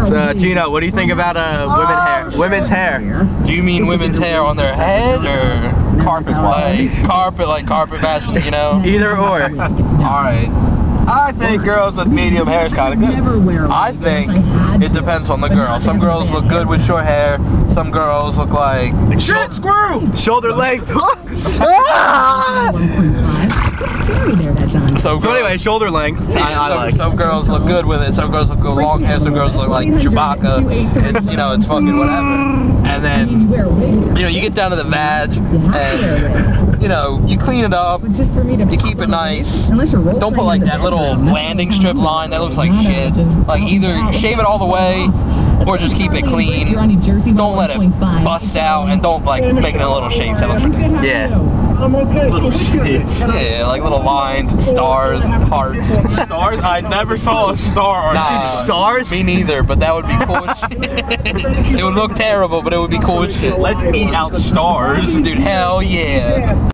So, Gino, what do you think about women's hair? Do you mean women's hair on their head or carpet-wise? Like carpet fashion, you know? Either or. Alright. I think girls with medium hair is kind of good. I think it depends on the girl. Some girls look good with short hair. Some girls look like shit, screw! Shoulder length. So anyway, shoulder length. I like. Some girls look good with it. Some girls look good with long hair. Some girls look like Chewbacca. It's, you know, it's fucking whatever. And then, you know, you get down to the vag, and you know, you clean it up. You keep it nice. Don't put like that little landing strip line that looks like shit. Like either shave it all the way, or just keep it clean. Don't let it bust out, and don't like make it in little shapes. That looks ridiculous. Yeah. Little shapes. Yeah, like little lines, and stars, and hearts. Stars? I never saw a star. Nah, stars? Me neither, but that would be cool as shit. It would look terrible, but it would be cool as shit. Let's eat out stars. Dude, hell yeah.